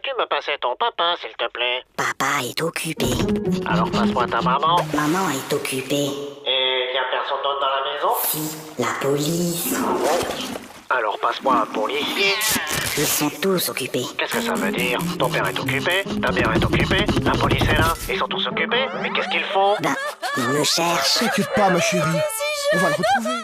Peux-tu me passer ton papa, s'il te plaît? Papa est occupé. Alors passe-moi ta maman. Maman est occupée. Et y a personne d'autre dans la maison? Si, la police. Alors passe-moi un policier. Ils sont tous occupés. Qu'est-ce que ça veut dire? Ton père est occupé, ta mère est occupée, la police est là, ils sont tous occupés. Mais qu'est-ce qu'ils font? Ben, ils me cherchent. T'inquiète pas, ma chérie. On va le retrouver.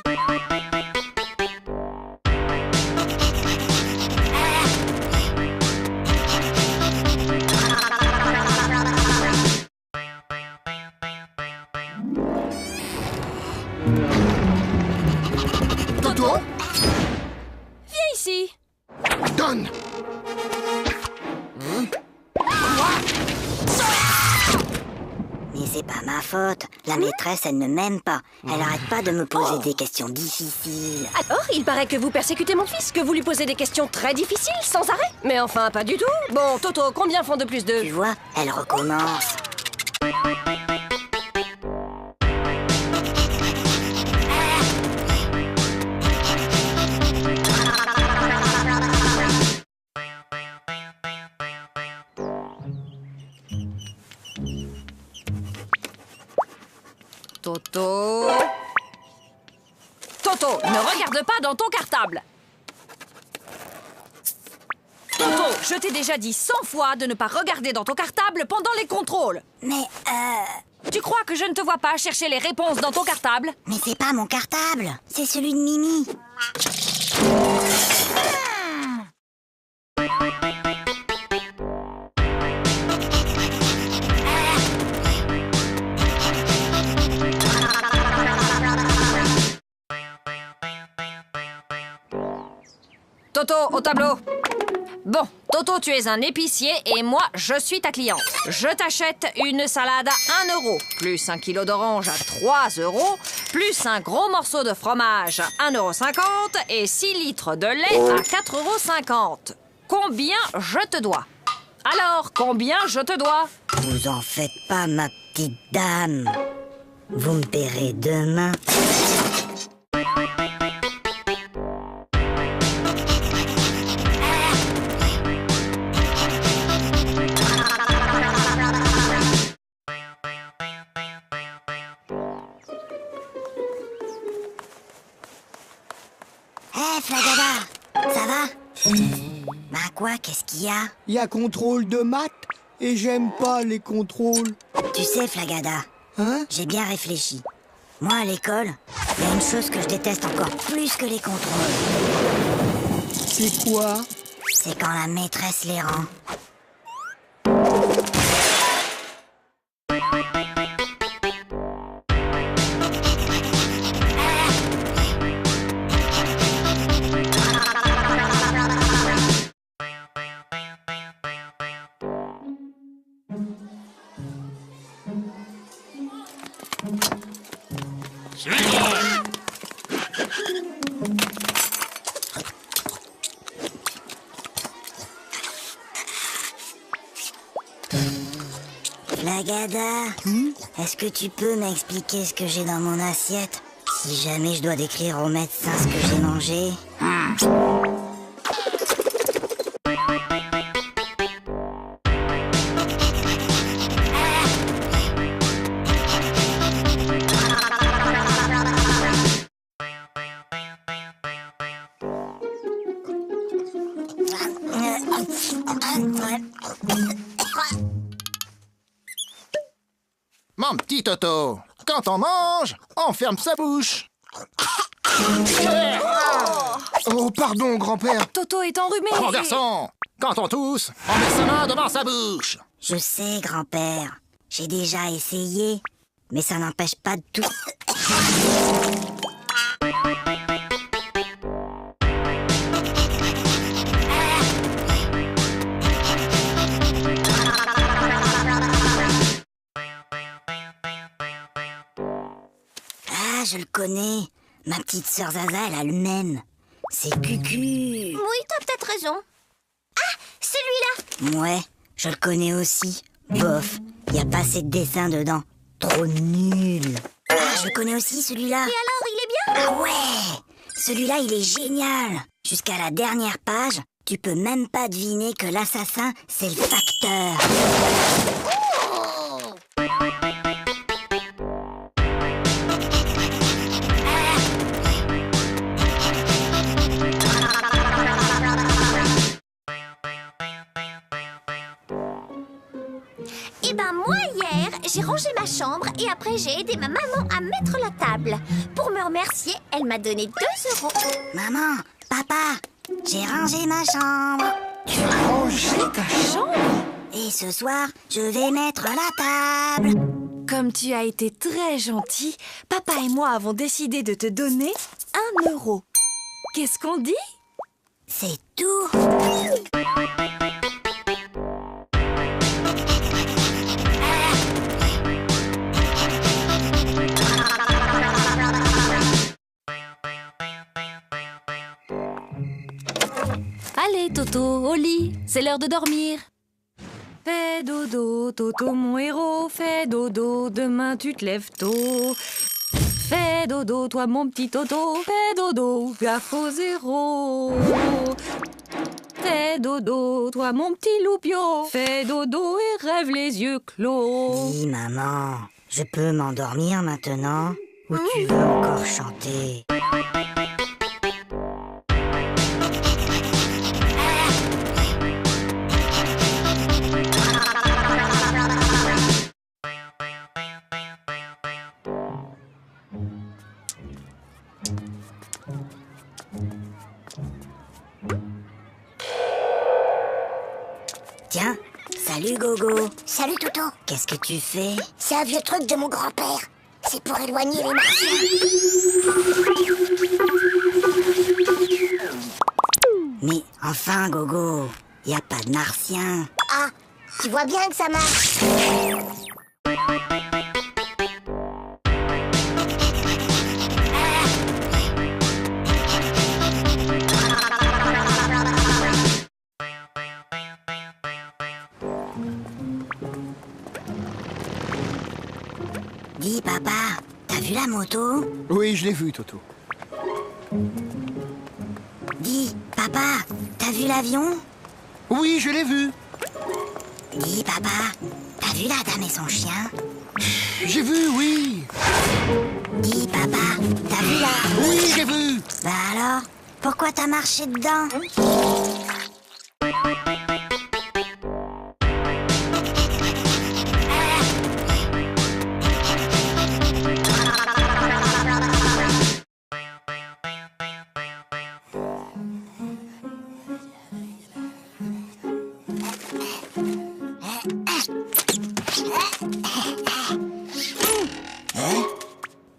Toto? Viens ici. Donne. Mais c'est pas ma faute. La maîtresse, elle ne m'aime pas. Elle arrête pas de me poser des questions difficiles. Alors, il paraît que vous persécutez mon fils, que vous lui posez des questions très difficiles, sans arrêt. Mais enfin, pas du tout. Bon, Toto, combien font de plus Tu de... vois, elle recommence. Toto... Toto, ne regarde pas dans ton cartable. Toto, je t'ai déjà dit 100 fois de ne pas regarder dans ton cartable pendant les contrôles. Mais, Tu crois que je ne te vois pas chercher les réponses dans ton cartable? mais c'est pas mon cartable. C'est celui de Mimi. Toto, au tableau. Bon, Toto, tu es un épicier et moi, je suis ta cliente. Je t'achète une salade à 1 euro, plus un kilo d'orange à 3 euros, plus un gros morceau de fromage à 1,50 € et 6 litres de lait à 4,50 €. Combien je te dois? Alors, combien je te dois? Vous en faites pas, ma petite dame. Vous me paierez demain. Hé, Flagada, ça va? Bah quoi, qu'est-ce qu'il y a? Il y a contrôle de maths et j'aime pas les contrôles. Tu sais, Flagada, Hein? j'ai bien réfléchi. Moi, à l'école, il y a une chose que je déteste encore plus que les contrôles. C'est quoi? C'est quand la maîtresse les rend. Flagada, est-ce que tu peux m'expliquer ce que j'ai dans mon assiette? Si jamais je dois décrire au médecin ce que j'ai mangé. Mon petit Toto, quand on mange, on ferme sa bouche. Oh, pardon, grand-père. Toto est enrhumé. Mon garçon, quand on tousse, on met sa main devant sa bouche. Je sais, grand-père. J'ai déjà essayé. Mais ça n'empêche pas de tout. Ah, je le connais. Ma petite sœur Zaza, elle a le même. C'est Cucu. Oui, t'as peut-être raison. Ah, celui-là. Ouais, je le connais aussi. Bof, y a pas assez de dessins dedans. Trop nul. Ah, je le connais aussi, celui-là. Et alors, il est bien? Ah ouais, celui-là, il est génial. Jusqu'à la dernière page, Tu peux même pas deviner que l'assassin, c'est le facteur. Eh ben moi hier, j'ai rangé ma chambre et après j'ai aidé ma maman à mettre la table. Pour me remercier, elle m'a donné 2 €. Maman, papa, j'ai rangé ma chambre. Tu as rangé ta chambre? Et ce soir, je vais mettre la table. Comme tu as été très gentil, papa et moi avons décidé de te donner 1 €. Qu'est-ce qu'on dit? C'est tout. Allez, Toto, au lit, c'est l'heure de dormir. Fais dodo, Toto, mon héros, fais dodo, demain tu te lèves tôt. Fais dodo, toi mon petit Toto, fais dodo, gaffe au 0. Fais dodo, toi mon petit loupio, fais dodo et rêve les yeux clos. Dis, maman, je peux m'endormir maintenant? Ou tu veux encore chanter? Tiens, salut Gogo. Salut Toto. Qu'est-ce que tu fais? C'est un vieux truc de mon grand-père. C'est pour éloigner les martiens. Mais enfin Gogo, y a pas de martien. Ah, tu vois bien que ça marche. Dis papa, t'as vu la moto? Oui, je l'ai vu, Toto. Dis papa, t'as vu l'avion? Oui, je l'ai vu. Dis papa, t'as vu la dame et son chien? J'ai vu, oui. Dis papa, t'as vu la... Oui, j'ai vu. Bah alors, pourquoi t'as marché dedans?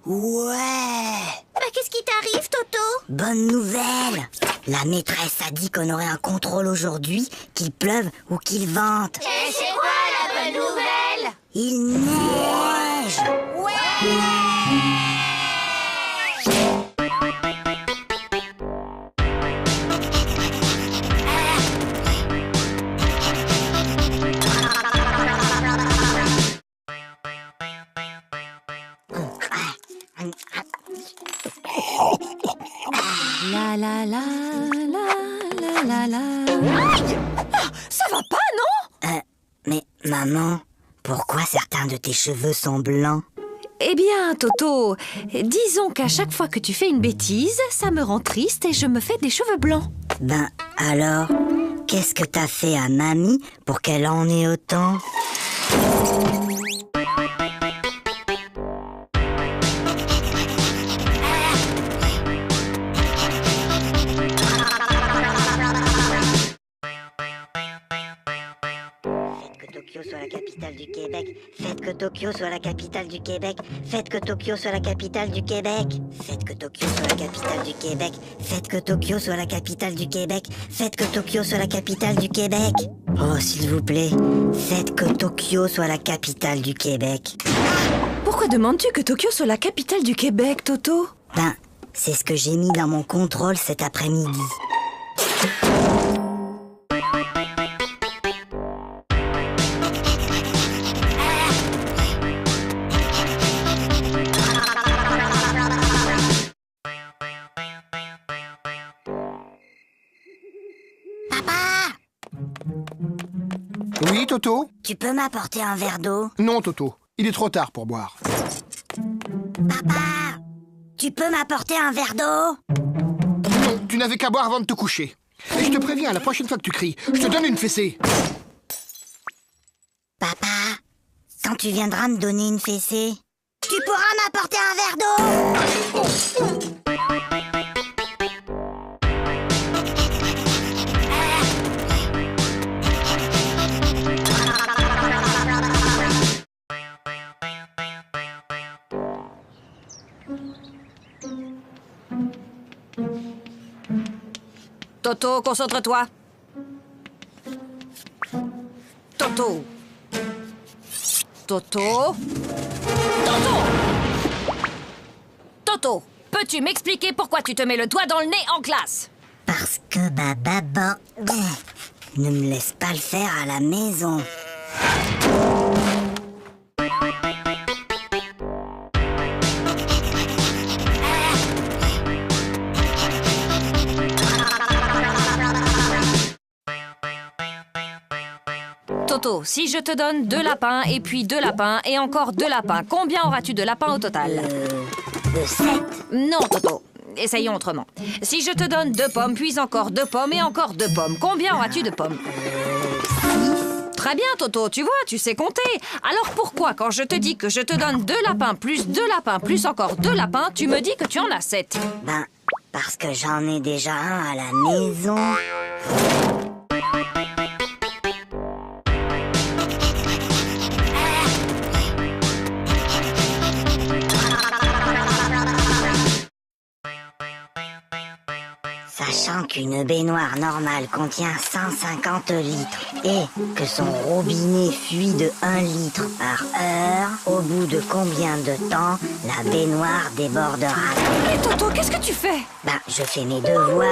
Ouais! Bah, qu'est-ce qui t'arrive, Toto? Bonne nouvelle! La maîtresse a dit qu'on aurait un contrôle aujourd'hui, qu'il pleuve ou qu'il vente. Et c'est quoi la bonne nouvelle? Il neige! La la la la la la la. Ça va pas, non? Mais maman, pourquoi certains de tes cheveux sont blancs? Eh bien, Toto, disons qu'à chaque fois que tu fais une bêtise, ça me rend triste et je me fais des cheveux blancs. Ben alors, qu'est-ce que t'as fait à mamie pour qu'elle en ait autant? Tokyo soit la capitale du Québec. Faites que Tokyo soit la capitale du Québec. Faites que Tokyo soit la capitale du Québec. Faites que Tokyo soit la capitale du Québec. Faites que Tokyo soit la capitale du Québec. Faites que Tokyo soit la capitale du Québec. Oh, s'il vous plaît, faites que Tokyo soit la capitale du Québec. Pourquoi demandes-tu que Tokyo soit la capitale du Québec, Toto? Ben, c'est ce que j'ai mis dans mon contrôle cet après-midi. Oui, Toto? Tu peux m'apporter un verre d'eau? Non, Toto. Il est trop tard pour boire. Papa, tu peux m'apporter un verre d'eau? Non, tu n'avais qu'à boire avant de te coucher. Et je te préviens, la prochaine fois que tu cries, je te donne une fessée. Papa, quand tu viendras me donner une fessée, tu pourras m'apporter un verre d'eau? Toto, concentre-toi. Toto. Toto. Toto. Toto, peux-tu m'expliquer pourquoi tu te mets le doigt dans le nez en classe? Parce que maman ne me laisse pas le faire à la maison. Toto, si je te donne 2 lapins et puis 2 lapins et encore 2 lapins, combien auras-tu de lapins au total? 7. Non, Toto. Essayons autrement. Si je te donne 2 pommes, puis encore 2 pommes et encore 2 pommes, combien auras-tu de pommes? Très bien, Toto, tu vois, tu sais compter. Alors pourquoi, quand je te dis que je te donne 2 lapins plus 2 lapins plus encore 2 lapins, tu me dis que tu en as 7? Ben, parce que j'en ai déjà un à la maison. Sachant qu'une baignoire normale contient 150 litres et que son robinet fuit de 1 litre par heure, au bout de combien de temps la baignoire débordera? Mais Toto, qu'est-ce que tu fais? Ben, je fais mes devoirs.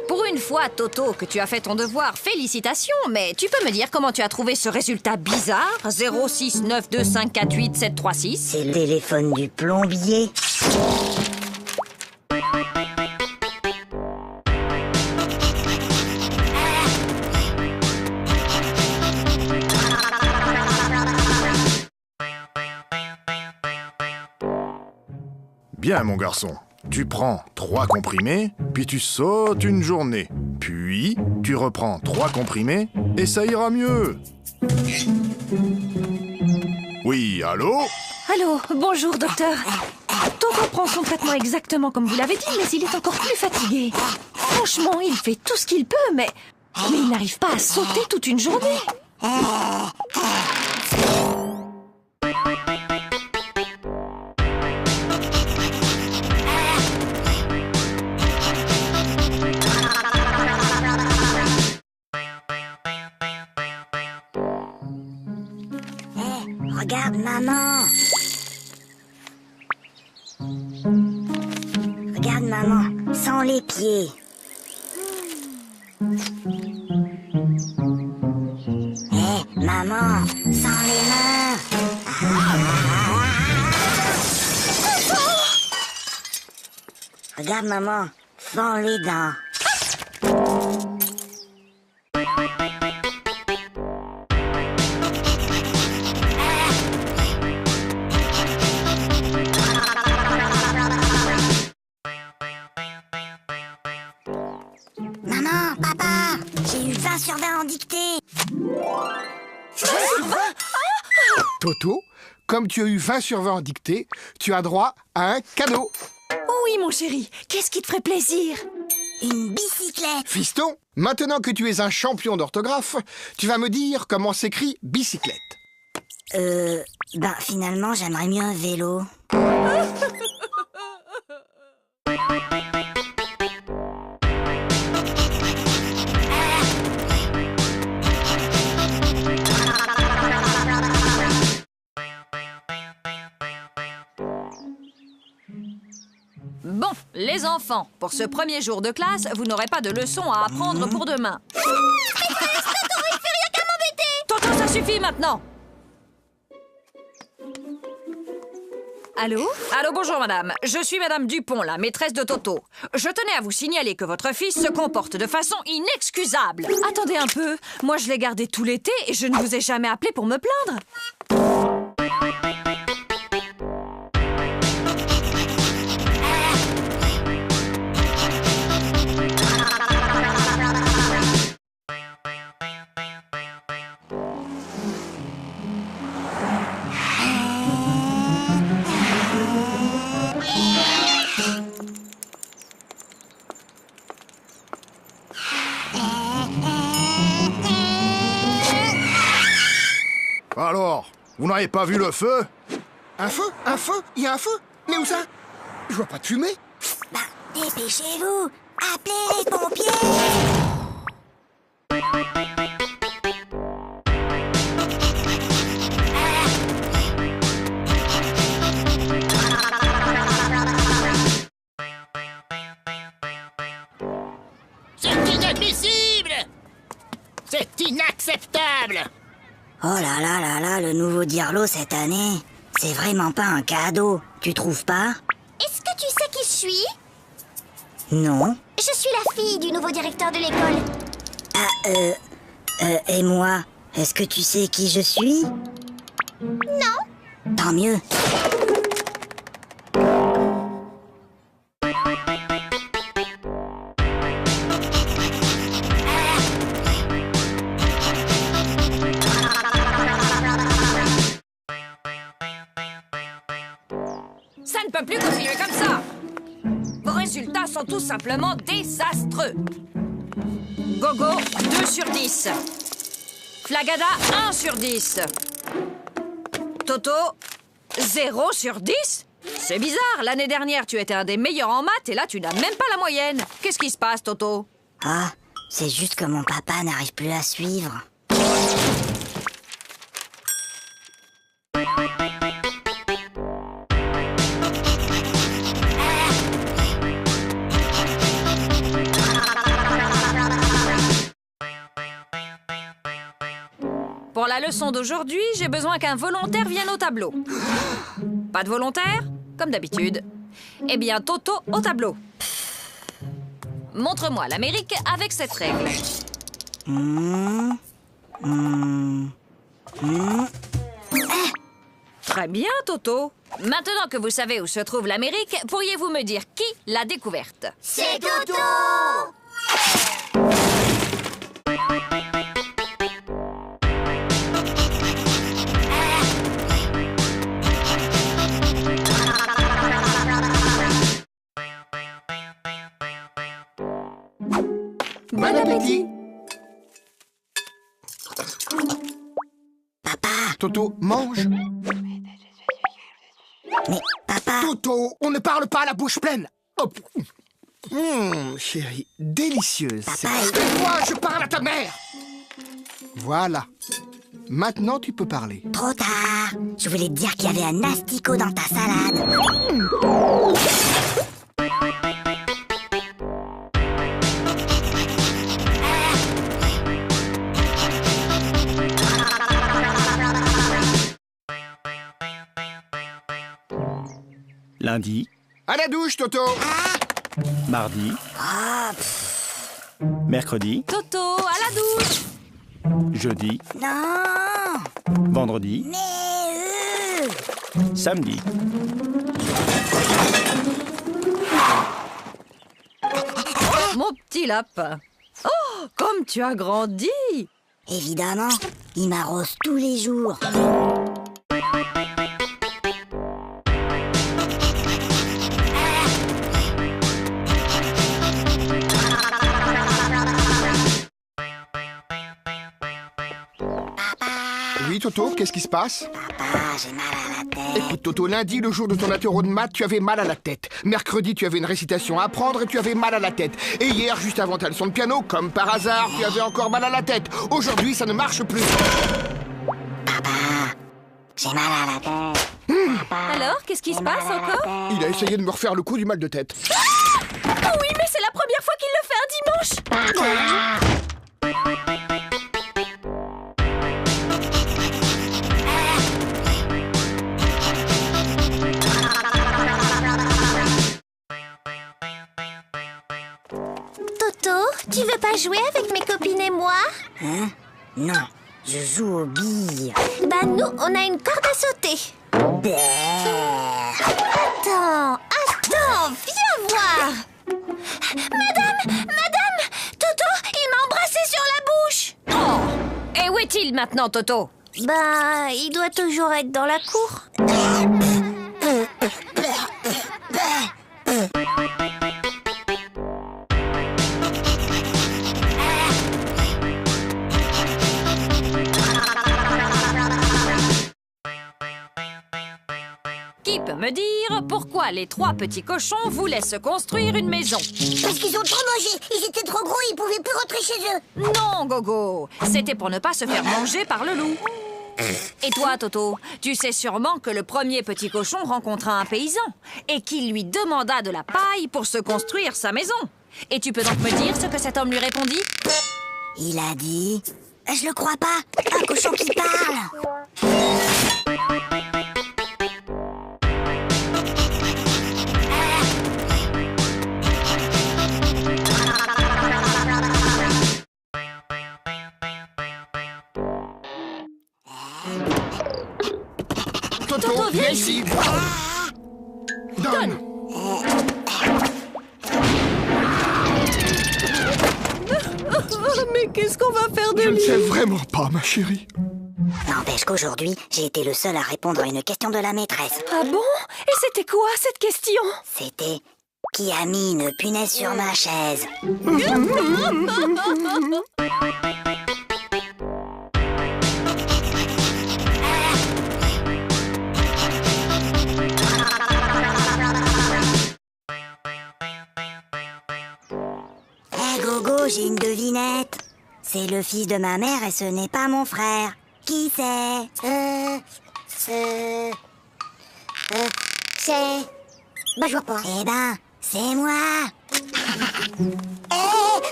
Pour une fois, Toto, que tu as fait ton devoir, félicitations, mais tu peux me dire comment tu as trouvé ce résultat bizarre? 06925487736. C'est le téléphone du plombier. Bien, mon garçon. Tu prends 3 comprimés, puis tu sautes une journée. Puis, tu reprends 3 comprimés, et ça ira mieux. Oui, allô? Allô, bonjour, docteur. Toto prend son traitement exactement comme vous l'avez dit, mais il est encore plus fatigué. Franchement, il fait tout ce qu'il peut, mais il n'arrive pas à sauter toute une journée. Regarde, maman. Regarde, maman, sans les pieds. Maman, sans les mains. Regarde, maman, sans les dents. Maman, papa, j'ai eu 20 sur 20 en dictée. 20 sur 20? Toto, comme tu as eu 20 sur 20 en dictée, tu as droit à un cadeau. Oui, mon chéri, qu'est-ce qui te ferait plaisir? Une bicyclette. Fiston, maintenant que tu es un champion d'orthographe, tu vas me dire comment s'écrit bicyclette. Ben finalement, j'aimerais mieux un vélo. Bon, les enfants, pour ce premier jour de classe, vous n'aurez pas de leçons à apprendre pour demain. Toto, ça suffit maintenant. Allô? Allô, bonjour madame. Je suis madame Dupont, la maîtresse de Toto. Je tenais à vous signaler que votre fils se comporte de façon inexcusable. Attendez un peu. Moi, je l'ai gardé tout l'été et je ne vous ai jamais appelé pour me plaindre. Alors, vous n'avez pas vu le feu? Un feu? Un feu? Il y a un feu? Mais où ça? Je vois pas de fumée. Bah, dépêchez-vous. Appelez les pompiers. C'est inadmissible! C'est inacceptable! Oh là là là là, le nouveau Dirlo cette année. C'est vraiment pas un cadeau. Tu trouves pas? Est-ce que tu sais qui je suis? Non. Je suis la fille du nouveau directeur de l'école. Et moi? Est-ce que tu sais qui je suis? Non. Tant mieux. Ça ne peut plus continuer comme ça. Vos résultats sont tout simplement désastreux. Gogo, 2 sur 10. Flagada, 1 sur 10. Toto, 0 sur 10? C'est bizarre, l'année dernière, tu étais un des meilleurs en maths et là, tu n'as même pas la moyenne. Qu'est-ce qui se passe, Toto? Ah, c'est juste que mon papa n'arrive plus à suivre. Pour la leçon d'aujourd'hui, j'ai besoin qu'un volontaire vienne au tableau. Pas de volontaire? Comme d'habitude. Eh bien, Toto au tableau. Montre-moi l'Amérique avec cette règle. Très bien, Toto. Maintenant que vous savez où se trouve l'Amérique, pourriez-vous me dire qui l'a découverte? C'est Toto. Bon appétit. Papa, Toto, mange. mais papa, Toto, on ne parle pas à la bouche pleine. Hop. Chérie, délicieuse. Papa, Et moi, je parle à ta mère. Voilà. Maintenant, tu peux parler. trop tard. Je voulais te dire qu'il y avait un asticot dans ta salade. Lundi, À la douche, Toto. mardi, mercredi, Toto, à la douche. jeudi, Non, vendredi, mais samedi. Mon petit lapin. Oh, comme tu as grandi. évidemment, il m'arrose tous les jours. Oui, Toto, qu'est-ce qui se passe? Papa, j'ai mal à la tête. Écoute, Toto, lundi, le jour de ton apéro de maths, tu avais mal à la tête. Mercredi, tu avais une récitation à apprendre et tu avais mal à la tête. Et hier, juste avant ta leçon de piano, comme par hasard, tu avais encore mal à la tête. Aujourd'hui, ça ne marche plus. J'ai mal à la tête. Alors, qu'est-ce qui se passe encore? Il a essayé de me refaire le coup du mal de tête. Oh oui, mais c'est la première fois qu'il le fait un dimanche! Non, je joue aux billes. Bah nous, on a une corde à sauter. Attends, viens voir. Madame, Toto, il m'a embrassé sur la bouche. Oh! Et où est-il maintenant, Toto? Bah, il doit toujours être dans la cour. Qui peut me dire pourquoi les 3 petits cochons voulaient se construire une maison? Parce qu'ils ont trop mangé. Ils étaient trop gros, ils pouvaient plus rentrer chez eux. Non, Gogo, c'était pour ne pas se faire manger par le loup. Et toi, Toto, tu sais sûrement que le premier petit cochon rencontra un paysan et qu'il lui demanda de la paille pour se construire sa maison. Et tu peux donc me dire ce que cet homme lui répondit? Il a dit... Je le crois pas. Un cochon qui parle. Toto, viens ici. Donne. Mais qu'est-ce qu'on va faire de Je ne lui? sais vraiment pas, ma chérie. N'empêche qu'aujourd'hui, j'ai été le seul à répondre à une question de la maîtresse. Ah bon? Et c'était quoi cette question? C'était... Qui a mis une punaise sur ma chaise? Gogo, j'ai une devinette. C'est le fils de ma mère et ce n'est pas mon frère. Qui c'est? C'est... Bah, je vois pas. Eh ben, c'est moi.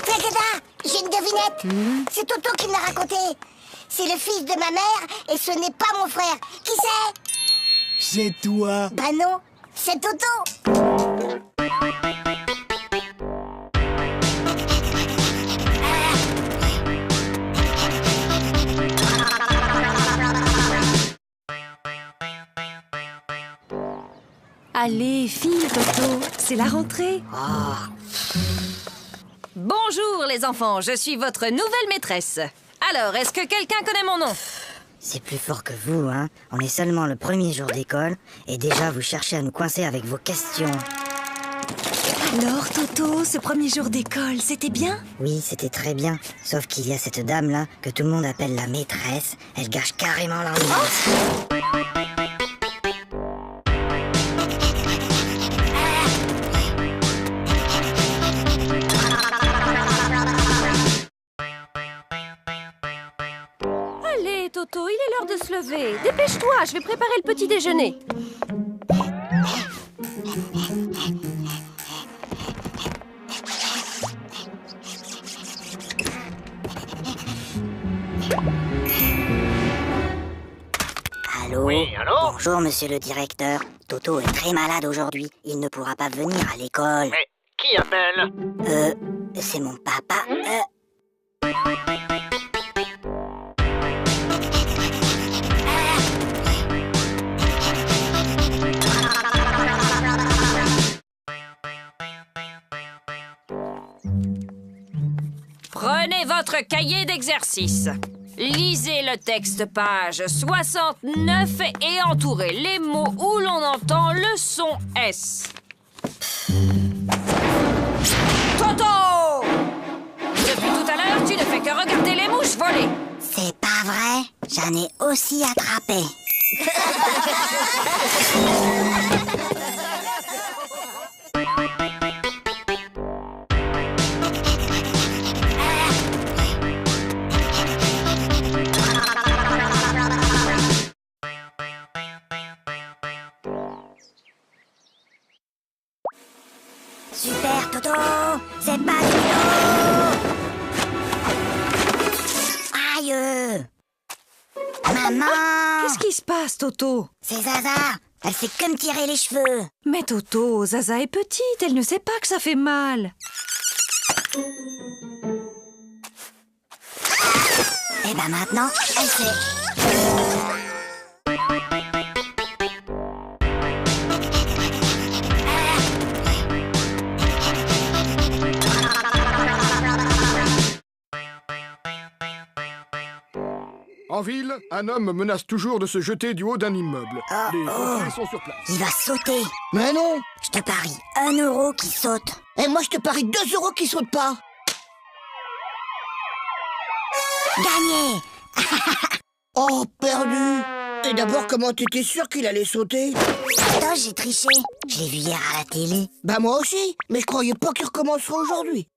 Flakeda, j'ai une devinette. C'est Toto qui me l'a raconté. C'est le fils de ma mère et ce n'est pas mon frère. Qui c'est? C'est toi. Bah non, c'est Toto. Allez, file, Toto, c'est la rentrée. Bonjour les enfants, je suis votre nouvelle maîtresse. Alors, est-ce que quelqu'un connaît mon nom? C'est plus fort que vous, hein. On est seulement le premier jour d'école et déjà vous cherchez à nous coincer avec vos questions. Alors, Toto, ce premier jour d'école, c'était bien? Oui, c'était très bien. Sauf qu'il y a cette dame-là que tout le monde appelle la maîtresse. Elle gâche carrément l'ambiance. Allez, Toto, il est l'heure de se lever. Dépêche-toi, je vais préparer le petit déjeuner. Allô? Oui, allô? Bonjour, monsieur le directeur. Toto est très malade aujourd'hui. Il ne pourra pas venir à l'école. Mais qui appelle? C'est mon papa. Prenez votre cahier d'exercice. Lisez le texte page 69 et entourez les mots où l'on entend le son S. Toto! Depuis tout à l'heure, tu ne fais que regarder les mouches voler. C'est pas vrai? J'en ai aussi attrapé. Super Toto, c'est pas Toto. Aïe. Maman. Qu'est-ce qui se passe, Toto? C'est Zaza. Elle fait que me tirer les cheveux. Mais Toto, Zaza est petite, elle ne sait pas que ça fait mal. Et ben maintenant, elle sait. En ville, un homme menace toujours de se jeter du haut d'un immeuble. Les pompiers sont sur place. Il va sauter. Mais non. Je te parie 1 euro qui saute. Et moi, je te parie 2 euros qui sautent pas. Gagné. Oh, perdu. Et d'abord, comment t'étais sûr qu'il allait sauter? Attends, j'ai triché. Je l'ai vu hier à la télé. Bah moi aussi, mais je croyais pas qu'il recommencerait aujourd'hui.